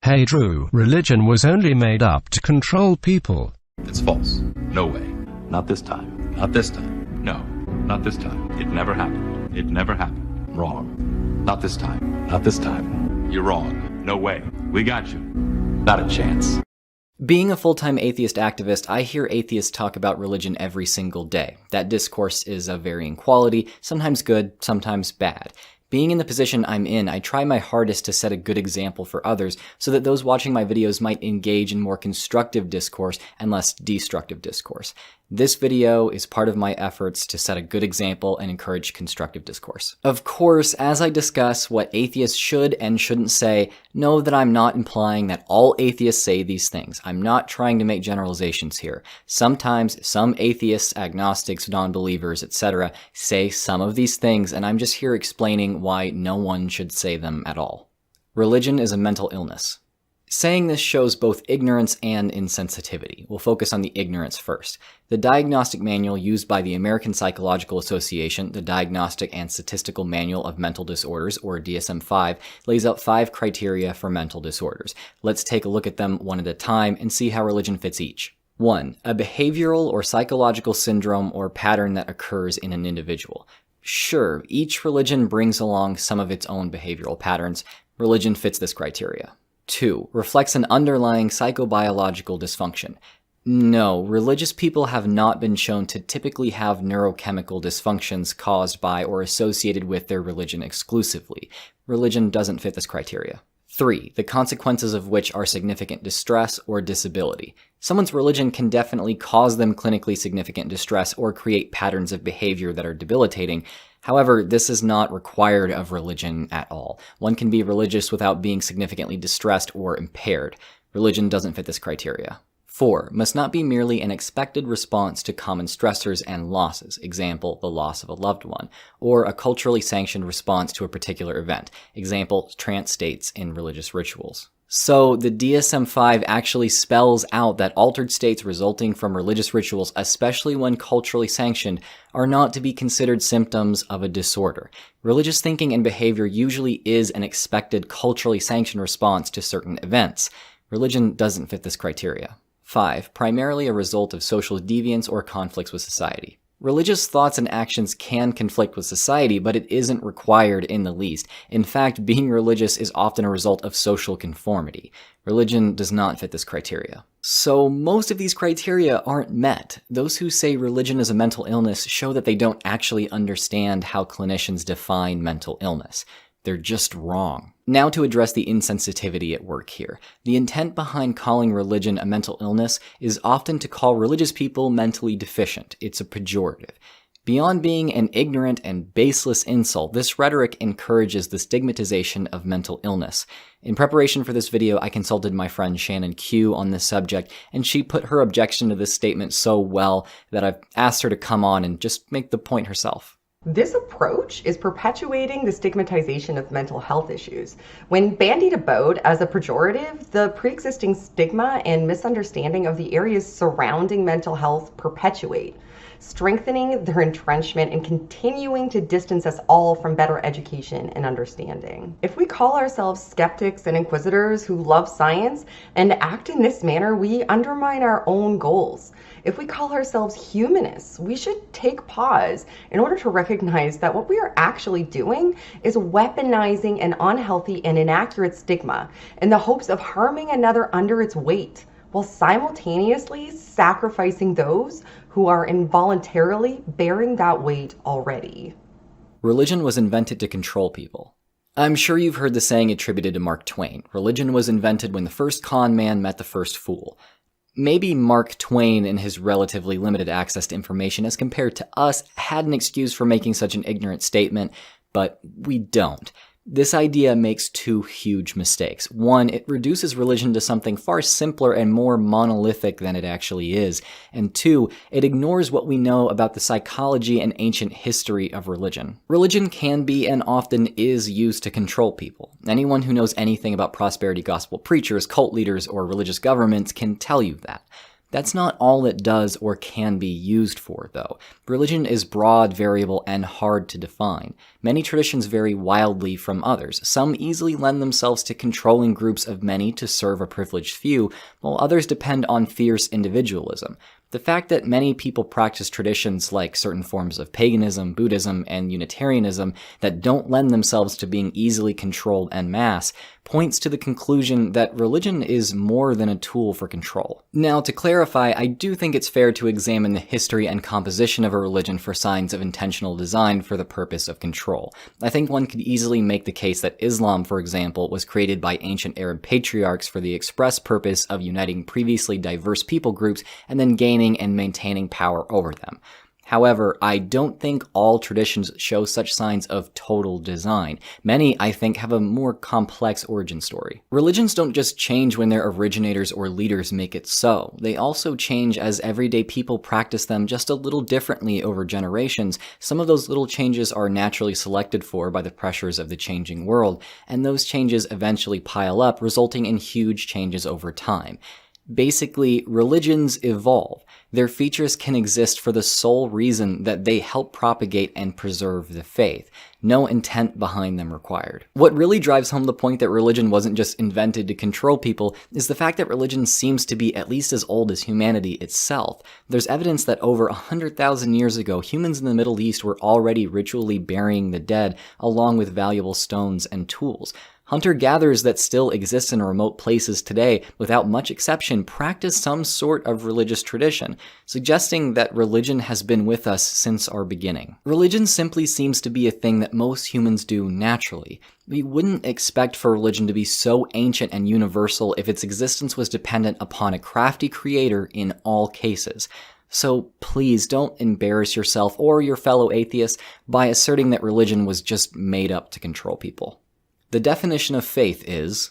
Hey Drew, religion was only made up to control people. It's false. No way. Not this time. Not this time. No, not this time. It never happened. It never happened. Wrong. Not this time. Not this time. You're wrong. No way. We got you. Not a chance. Being a full-time atheist activist, I hear atheists talk about religion every single day. That discourse is of varying quality, sometimes good, sometimes bad. Being in the position I'm in, I try my hardest to set a good example for others so that those watching my videos might engage in more constructive discourse and less destructive discourse. This video is part of my efforts to set a good example and encourage constructive discourse. Of course, as I discuss what atheists should and shouldn't say, know that I'm not implying that all atheists say these things. I'm not trying to make generalizations here. Sometimes some atheists, agnostics, non-believers, etc. say some of these things, and I'm just here explaining why no one should say them at all. Religion is a mental illness. Saying this shows both ignorance and insensitivity. We'll focus on the ignorance first. The diagnostic manual used by the American Psychological Association, the Diagnostic and Statistical Manual of Mental Disorders, or DSM-5, lays out 5 criteria for mental disorders. Let's take a look at them one at a time and see how religion fits each. 1. A behavioral or psychological syndrome or pattern that occurs in an individual. Sure, each religion brings along some of its own behavioral patterns. Religion fits this criteria. 2. Reflects an underlying psychobiological dysfunction. No, religious people have not been shown to typically have neurochemical dysfunctions caused by or associated with their religion exclusively. Religion doesn't fit this criteria. 3. The consequences of which are significant distress or disability. Someone's religion can definitely cause them clinically significant distress or create patterns of behavior that are debilitating. However, this is not required of religion at all. One can be religious without being significantly distressed or impaired. Religion doesn't fit this criteria. 4. Must not be merely an expected response to common stressors and losses, example, the loss of a loved one, or a culturally sanctioned response to a particular event, example, trance states in religious rituals. So the DSM-5 actually spells out that altered states resulting from religious rituals, especially when culturally sanctioned, are not to be considered symptoms of a disorder. Religious thinking and behavior usually is an expected culturally sanctioned response to certain events. Religion doesn't fit this criteria. 5. Primarily a result of social deviance or conflicts with society. Religious thoughts and actions can conflict with society, but it isn't required in the least. In fact, being religious is often a result of social conformity. Religion does not fit this criteria. So most of these criteria aren't met. Those who say religion is a mental illness show that they don't actually understand how clinicians define mental illness. They're just wrong. Now to address the insensitivity at work here. The intent behind calling religion a mental illness is often to call religious people mentally deficient. It's a pejorative. Beyond being an ignorant and baseless insult, this rhetoric encourages the stigmatization of mental illness. In preparation for this video, I consulted my friend Shannon Q on this subject, and she put her objection to this statement so well that I've asked her to come on and just make the point herself. This approach is perpetuating the stigmatization of mental health issues. When bandied about as a pejorative, the pre-existing stigma and misunderstanding of the areas surrounding mental health perpetuate, strengthening their entrenchment and continuing to distance us all from better education and understanding. If we call ourselves skeptics and inquisitors who love science and act in this manner, we undermine our own goals. If we call ourselves humanists, we should take pause in order to recognize that what we are actually doing is weaponizing an unhealthy and inaccurate stigma in the hopes of harming another under its weight, while simultaneously sacrificing those who are involuntarily bearing that weight already. Religion was invented to control people. I'm sure you've heard the saying attributed to Mark Twain. Religion was invented when the first con man met the first fool. Maybe Mark Twain, in his relatively limited access to information as compared to us, had an excuse for making such an ignorant statement, but we don't. This idea makes 2 huge mistakes. 1, it reduces religion to something far simpler and more monolithic than it actually is. And 2, it ignores what we know about the psychology and ancient history of religion. Religion can be and often is used to control people. Anyone who knows anything about prosperity gospel preachers, cult leaders, or religious governments can tell you that. That's not all it does or can be used for, though. Religion is broad, variable, and hard to define. Many traditions vary wildly from others. Some easily lend themselves to controlling groups of many to serve a privileged few, while others depend on fierce individualism. The fact that many people practice traditions like certain forms of paganism, Buddhism, and Unitarianism that don't lend themselves to being easily controlled en masse points to the conclusion that religion is more than a tool for control. Now, to clarify, I do think it's fair to examine the history and composition of a religion for signs of intentional design for the purpose of control. I think one could easily make the case that Islam, for example, was created by ancient Arab patriarchs for the express purpose of uniting previously diverse people groups and then gaining and maintaining power over them. However, I don't think all traditions show such signs of total design. Many, I think, have a more complex origin story. Religions don't just change when their originators or leaders make it so. They also change as everyday people practice them just a little differently over generations. Some of those little changes are naturally selected for by the pressures of the changing world, and those changes eventually pile up, resulting in huge changes over time. Basically, religions evolve. Their features can exist for the sole reason that they help propagate and preserve the faith. No intent behind them required. What really drives home the point that religion wasn't just invented to control people is the fact that religion seems to be at least as old as humanity itself. There's evidence that over 100,000 years ago, humans in the Middle East were already ritually burying the dead along with valuable stones and tools. Hunter-gatherers that still exist in remote places today, without much exception, practice some sort of religious tradition, suggesting that religion has been with us since our beginning. Religion simply seems to be a thing that most humans do naturally. We wouldn't expect for religion to be so ancient and universal if its existence was dependent upon a crafty creator in all cases. So please don't embarrass yourself or your fellow atheists by asserting that religion was just made up to control people. The definition of faith is...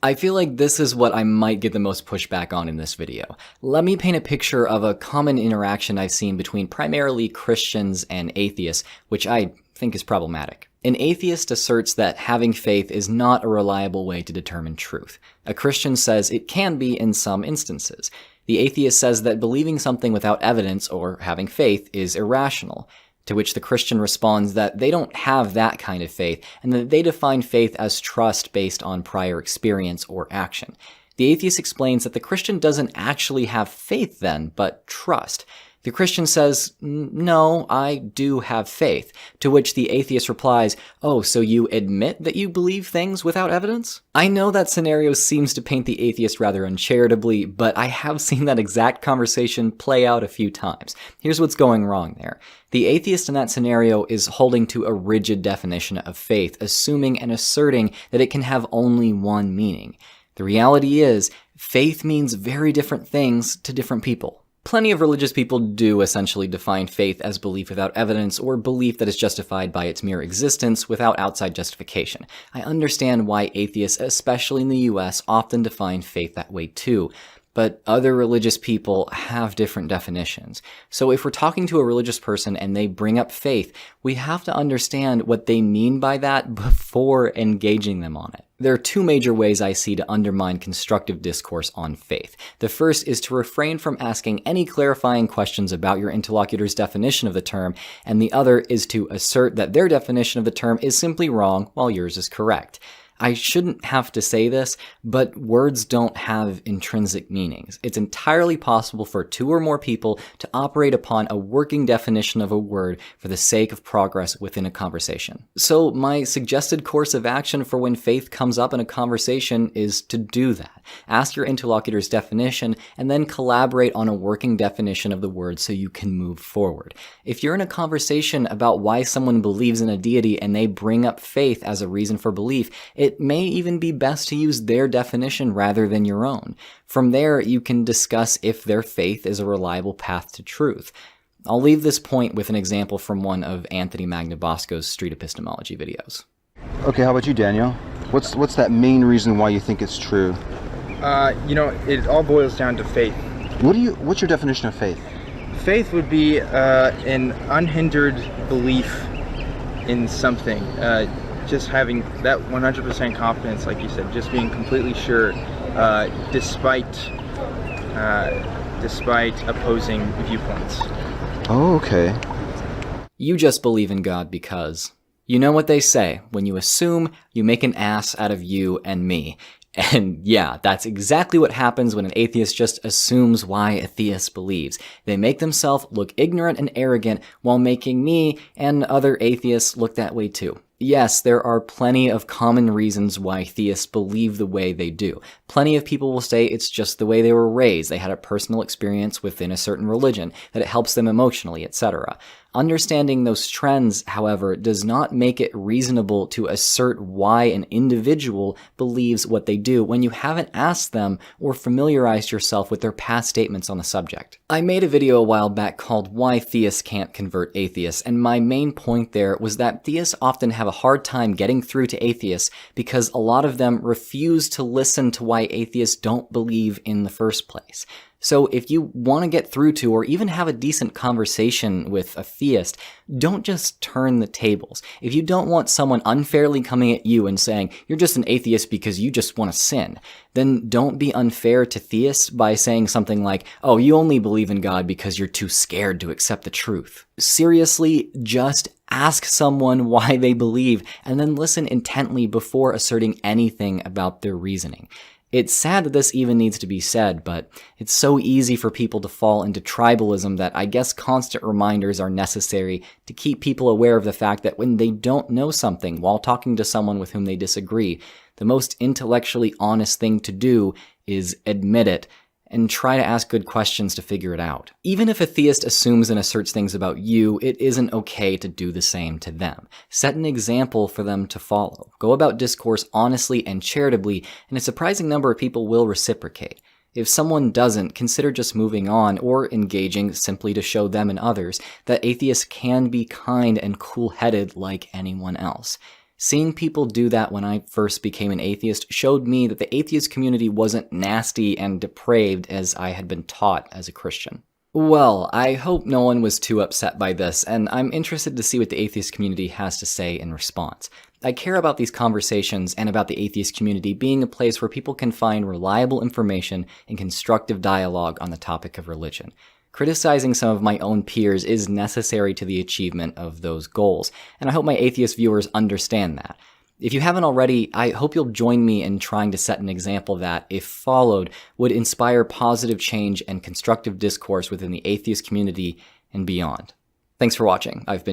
I feel like this is what I might get the most pushback on in this video. Let me paint a picture of a common interaction I've seen between primarily Christians and atheists, which I think is problematic. An atheist asserts that having faith is not a reliable way to determine truth. A Christian says it can be in some instances. The atheist says that believing something without evidence, or having faith, is irrational. To which the Christian responds that they don't have that kind of faith, and that they define faith as trust based on prior experience or action. The atheist explains that the Christian doesn't actually have faith then, but trust. The Christian says, no, I do have faith, to which the atheist replies, oh, so you admit that you believe things without evidence? I know that scenario seems to paint the atheist rather uncharitably, but I have seen that exact conversation play out a few times. Here's what's going wrong there. The atheist in that scenario is holding to a rigid definition of faith, assuming and asserting that it can have only one meaning. The reality is, faith means very different things to different people. Plenty of religious people do essentially define faith as belief without evidence, or belief that is justified by its mere existence without outside justification. I understand why atheists, especially in the US, often define faith that way too. But other religious people have different definitions. So if we're talking to a religious person and they bring up faith, we have to understand what they mean by that before engaging them on it. There are two major ways I see to undermine constructive discourse on faith. The first is to refrain from asking any clarifying questions about your interlocutor's definition of the term, and the other is to assert that their definition of the term is simply wrong while yours is correct. I shouldn't have to say this, but words don't have intrinsic meanings. It's entirely possible for two or more people to operate upon a working definition of a word for the sake of progress within a conversation. So my suggested course of action for when faith comes up in a conversation is to do that. Ask your interlocutor's definition, and then collaborate on a working definition of the word so you can move forward. If you're in a conversation about why someone believes in a deity and they bring up faith as a reason for belief, it may even be best to use their definition rather than your own. From there, you can discuss if their faith is a reliable path to truth. I'll leave this point with an example from one of Anthony Magnabosco's street epistemology videos. Okay, how about you, Daniel? What's that main reason why you think it's true? It all boils down to faith. What's your definition of faith? Faith would be an unhindered belief in something. Just having that 100% confidence, like you said, just being completely sure, despite despite opposing viewpoints. Oh, okay. You just believe in God because. You know what they say, when you assume, you make an ass out of you and me. And yeah, that's exactly what happens when an atheist just assumes why a theist believes. They make themselves look ignorant and arrogant while making me and other atheists look that way too. Yes, there are plenty of common reasons why theists believe the way they do. Plenty of people will say it's just the way they were raised, they had a personal experience within a certain religion, that it helps them emotionally, etc. Understanding those trends, however, does not make it reasonable to assert why an individual believes what they do when you haven't asked them or familiarized yourself with their past statements on the subject. I made a video a while back called Why Theists Can't Convert Atheists, and my main point there was that theists often have a hard time getting through to atheists because a lot of them refuse to listen to why atheists don't believe in the first place. So if you want to get through to or even have a decent conversation with a theist, don't just turn the tables. If you don't want someone unfairly coming at you and saying, you're just an atheist because you just want to sin, then don't be unfair to theists by saying something like, oh, you only believe in God because you're too scared to accept the truth. Seriously, just ask someone why they believe and then listen intently before asserting anything about their reasoning. It's sad that this even needs to be said, but it's so easy for people to fall into tribalism that I guess constant reminders are necessary to keep people aware of the fact that when they don't know something while talking to someone with whom they disagree, the most intellectually honest thing to do is admit it and try to ask good questions to figure it out. Even if a theist assumes and asserts things about you, it isn't okay to do the same to them. Set an example for them to follow. Go about discourse honestly and charitably, and a surprising number of people will reciprocate. If someone doesn't, consider just moving on or engaging simply to show them and others that atheists can be kind and cool-headed like anyone else. Seeing people do that when I first became an atheist showed me that the atheist community wasn't nasty and depraved as I had been taught as a Christian. Well, I hope no one was too upset by this, and I'm interested to see what the atheist community has to say in response. I care about these conversations and about the atheist community being a place where people can find reliable information and constructive dialogue on the topic of religion. Criticizing some of my own peers is necessary to the achievement of those goals, and I hope my atheist viewers understand that. If you haven't already, I hope you'll join me in trying to set an example that, if followed, would inspire positive change and constructive discourse within the atheist community and beyond. Thanks for watching. I've been